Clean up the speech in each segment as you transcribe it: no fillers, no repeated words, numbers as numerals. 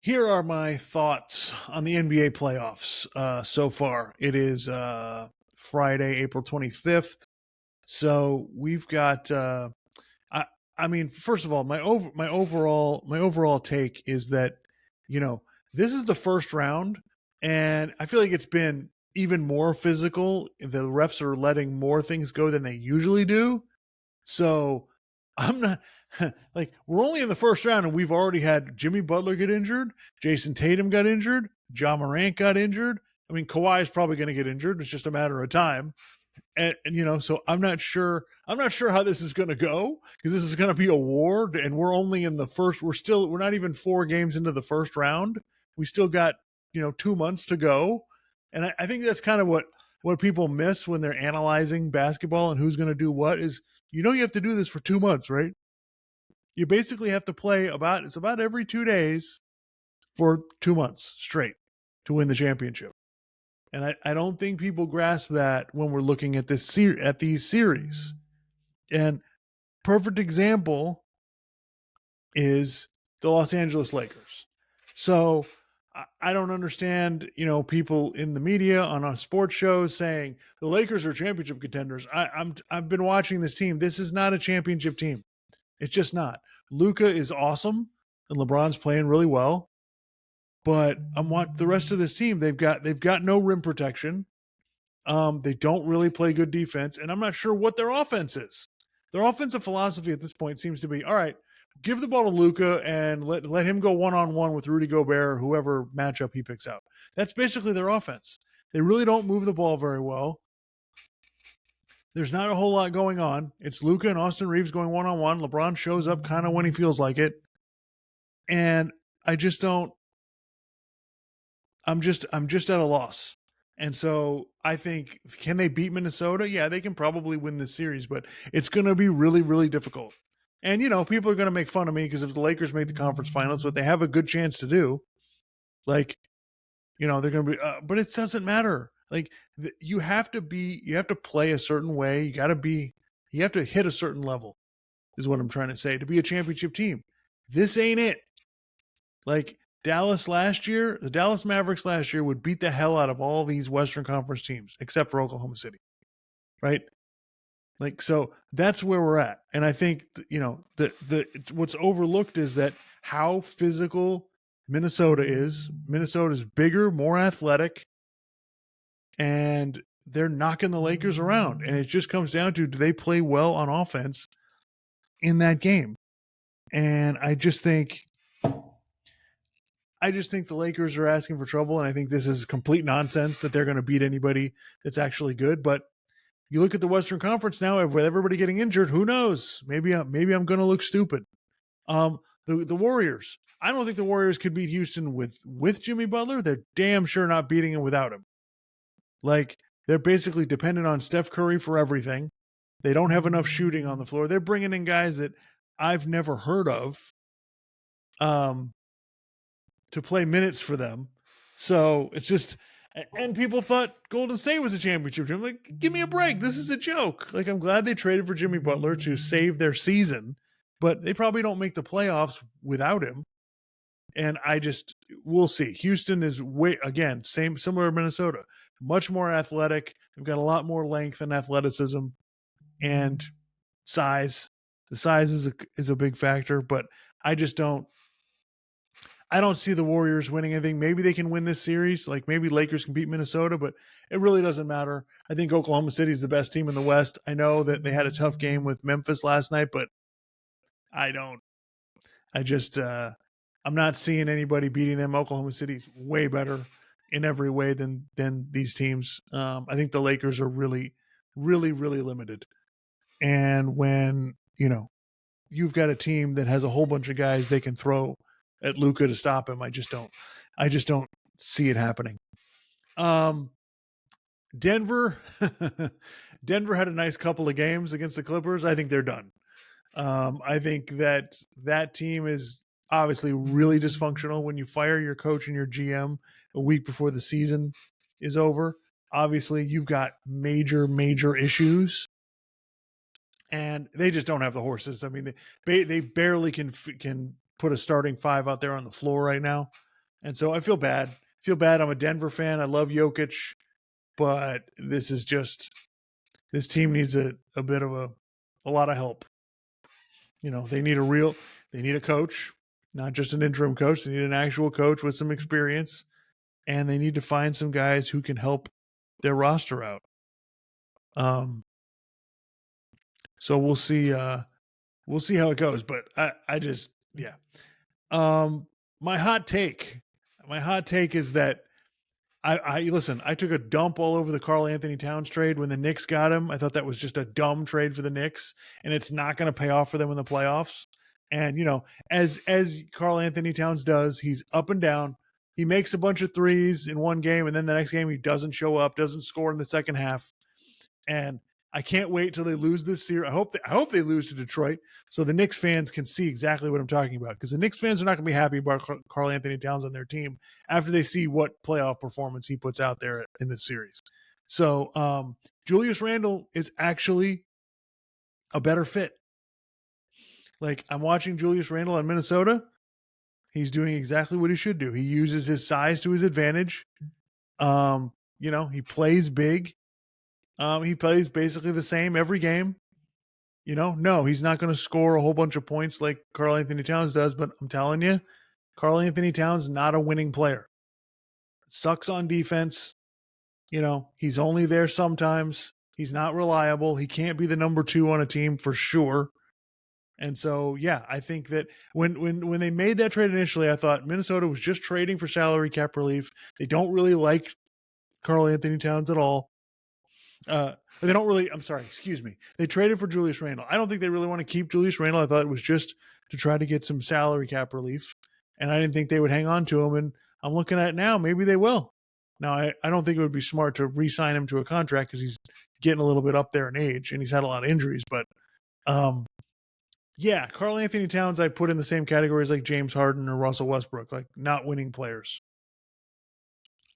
Here are my thoughts on the NBA playoffs so far. It is Friday, April 25th. So we've got. I, I mean, first of all, my overall take is that you know this is the first round, and I feel like it's been even more physical. The refs are letting more things go than they usually do. So I'm not like we're only in the first round and we've already had Jimmy Butler get injured, Jason Tatum got injured, John Morant got injured. I mean, Kawhi is probably going to get injured. It's just a matter of time. And so I'm not sure. I'm not sure how this is going to go because this is going to be a war, and we're only in the first. We're not even 4 games into the first round. We still got 2 months to go, and I think that's kind of what people miss when they're analyzing basketball and who's going to do what is you have to do this for 2 months, right? You basically have to play about every 2 days for 2 months straight to win the championship. And I don't think people grasp that when we're looking at these series. And perfect example is the Los Angeles Lakers. So I don't understand, people in the media on sports shows saying the Lakers are championship contenders. I've been watching this team. This is not a championship team. It's just not. Luka is awesome, and LeBron's playing really well. But I'm what the rest of this team. They've got no rim protection. They don't really play good defense, and I'm not sure what their offense is. Their offensive philosophy at this point seems to be, all right, give the ball to Luka and let him go one-on-one with Rudy Gobert or whoever matchup he picks out. That's basically their offense. They really don't move the ball very well. There's not a whole lot going on. It's Luka and Austin Reeves going one-on-one. LeBron shows up kind of when he feels like it. And I just don't I'm just at a loss. And so I think, can they beat Minnesota? Yeah, they can probably win this series, but it's going to be really, really difficult. And people are going to make fun of me because if the Lakers make the conference finals, what they have a good chance to do, like they're going to be. But it doesn't matter. Like you have to play a certain way. You have to hit a certain level. Is what I'm trying to say to be a championship team. This ain't it. Like the Dallas Mavericks last year would beat the hell out of all these Western Conference teams except for Oklahoma City, right? Like, so that's where we're at. And I think, what's overlooked is that how physical Minnesota is. Minnesota's bigger, more athletic, and they're knocking the Lakers around. And it just comes down to, do they play well on offense in that game? And I just think the Lakers are asking for trouble, and I think this is complete nonsense that they're going to beat anybody that's actually good. But you look at the Western Conference now, with everybody getting injured, who knows? Maybe I'm going to look stupid. The Warriors. I don't think the Warriors could beat Houston with Jimmy Butler. They're damn sure not beating him without him. Like, they're basically dependent on Steph Curry for everything. They don't have enough shooting on the floor. They're bringing in guys that I've never heard of. To play minutes for them. So it's just, and people thought Golden State was a championship team. Like, give me a break. This is a joke. Like, I'm glad they traded for Jimmy Butler to save their season, but they probably don't make the playoffs without him. And we'll see. Houston is similar to Minnesota, much more athletic. They've got a lot more length and athleticism and size. The size is a big factor, but I don't see the Warriors winning anything. Maybe they can win this series. Like, maybe Lakers can beat Minnesota, but it really doesn't matter. I think Oklahoma City is the best team in the West. I know that they had a tough game with Memphis last night, but I'm not seeing anybody beating them. Oklahoma City's way better in every way than these teams. I think the Lakers are really, really, really limited. And when, you've got a team that has a whole bunch of guys they can throw at Luka to stop him, I just don't see it happening. Denver had a nice couple of games against the Clippers. I think they're done. I think that team is obviously really dysfunctional. When you fire your coach and your GM a week before the season is over, obviously you've got major issues. And they just don't have the horses. I mean, they barely can put a starting five out there on the floor right now. And so I feel bad. Feel bad. I'm a Denver fan. I love Jokic, but this is just this team needs a bit of a lot of help. You know, they need a coach, not just an interim coach. They need an actual coach with some experience, and they need to find some guys who can help their roster out. So we'll see. We'll see how it goes. But I just, yeah. My hot take is that I listen. I took a dump all over the Karl Anthony Towns trade when the Knicks got him. I thought that was just a dumb trade for the Knicks, and it's not going to pay off for them in the playoffs. And you know, as Karl Anthony Towns does, he's up and down. He makes a bunch of threes in one game, and then the next game he doesn't show up, doesn't score in the second half. And I can't wait till they lose this series. I hope they lose to Detroit, so the Knicks fans can see exactly what I'm talking about. Because the Knicks fans are not going to be happy about Karl Anthony Towns on their team after they see what playoff performance he puts out there in this series. So Julius Randle is actually a better fit. Like, I'm watching Julius Randle in Minnesota. He's doing exactly what he should do. He uses his size to his advantage. You know, he plays big. He plays basically the same every game. You know, no, he's not going to score a whole bunch of points like Karl Anthony Towns does, but I'm telling you, Karl Anthony Towns is not a winning player. Sucks on defense. You know, he's only there sometimes. He's not reliable. He can't be the number 2 on a team for sure. And so, yeah, I think that when they made that trade initially, I thought Minnesota was just trading for salary cap relief. They don't really like Karl Anthony Towns at all. They don't really, I'm sorry, excuse me. They traded for Julius Randle. I don't think they really want to keep Julius Randle. I thought it was just to try to get some salary cap relief. And I didn't think they would hang on to him. And I'm looking at it now. Maybe they will. Now, I don't think it would be smart to re-sign him to a contract because he's getting a little bit up there in age and he's had a lot of injuries. But yeah, Karl Anthony Towns I put in the same categories like James Harden or Russell Westbrook, like not winning players.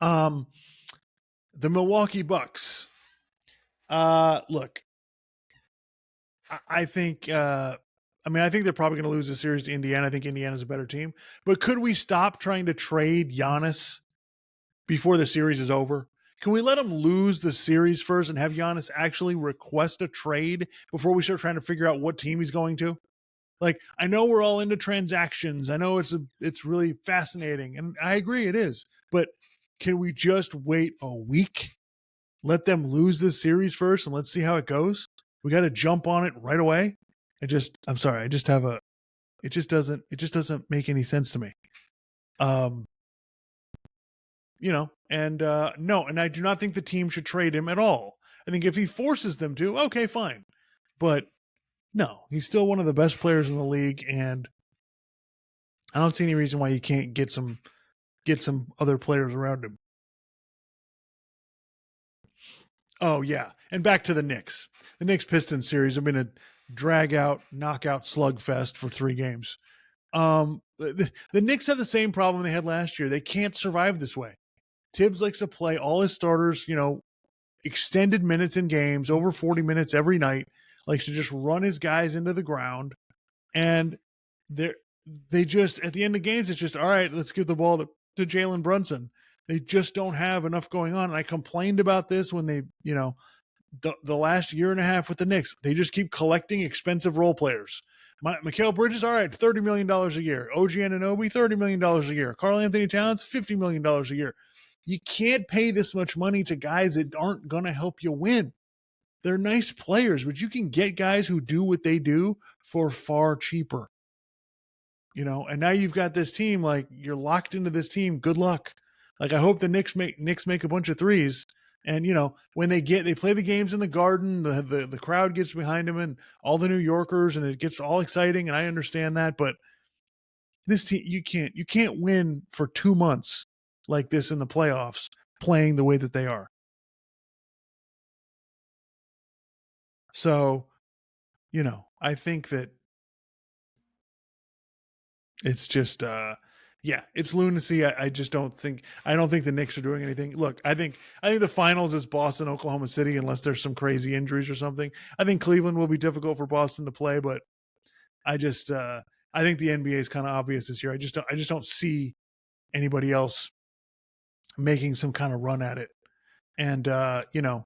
The Milwaukee Bucks. Look, I think I think they're probably going to lose the series to Indiana. I think Indiana's a better team. But could we stop trying to trade Giannis before the series is over? Can we let him lose the series first and have Giannis actually request a trade before we start trying to figure out what team he's going to? Like, I know we're all into transactions. I know it's really fascinating, and I agree it is. But can we just wait a week? Let them lose this series first and let's see how it goes. We got to jump on it right away. I'm sorry. It just doesn't make any sense to me. You know, and no, and I do not think the team should trade him at all. I think if he forces them to, okay, fine. But no, he's still one of the best players in the league, and I don't see any reason why you can't get some other players around him. Oh, yeah. And back to the Knicks. The Knicks Pistons series have been a drag out, knockout slugfest for 3 games. The Knicks have the same problem they had last year. They can't survive this way. Tibbs likes to play all his starters, you know, extended minutes in games, over 40 minutes every night, likes to just run his guys into the ground. And they just, at the end of games, it's just, all right, let's give the ball to Jalen Brunson. They just don't have enough going on. And I complained about this when they, you know, the last year and a half with the Knicks. They just keep collecting expensive role players. Mikal Bridges, all right, $30 million a year. OG Anunoby, $30 million a year. Karl Anthony Towns, $50 million a year. You can't pay this much money to guys that aren't going to help you win. They're nice players, but you can get guys who do what they do for far cheaper. You know, and now you've got this team, like, you're locked into this team. Good luck. Like, I hope the Knicks make a bunch of threes. And, you know, when they play the games in the Garden, the crowd gets behind them and all the New Yorkers, and it gets all exciting. And I understand that, but this team, you can't win for 2 months like this in the playoffs playing the way that they are. So, you know, I think that it's just, yeah, it's lunacy. I don't think the Knicks are doing anything. Look, I think the finals is Boston, Oklahoma City, unless there's some crazy injuries or something. I think Cleveland will be difficult for Boston to play, but I think the NBA is kind of obvious this year. I just don't see anybody else making some kind of run at it. And you know,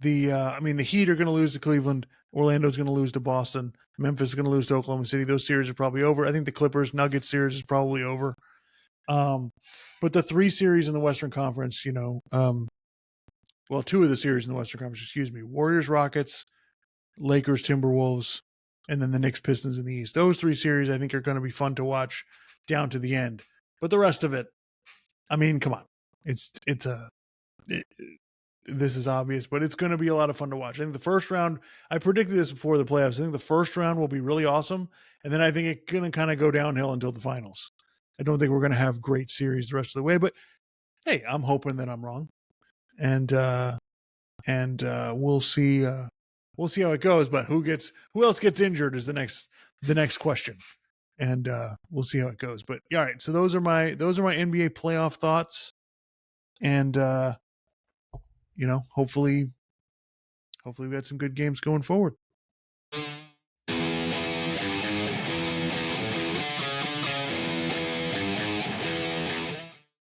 the Heat are going to lose to Cleveland. Orlando's going to lose to Boston. Memphis is going to lose to Oklahoma City. Those series are probably over. I think the Clippers Nuggets series is probably over. But the 3 series in the Western Conference, well, 2 of the series in the Western Conference, excuse me, Warriors Rockets, Lakers Timberwolves, and then the Knicks Pistons in the East. Those 3 series I think are going to be fun to watch down to the end. But the rest of it, I mean, come on, this is obvious, but it's going to be a lot of fun to watch. I think the first round, I predicted this before the playoffs. I think the first round will be really awesome. And then I think it's going to kind of go downhill until the finals. I don't think we're going to have great series the rest of the way, but hey, I'm hoping that I'm wrong. And we'll see how it goes, but who else gets injured is the next question. And we'll see how it goes. But yeah, all right, so those are my NBA playoff thoughts. And hopefully we had some good games going forward.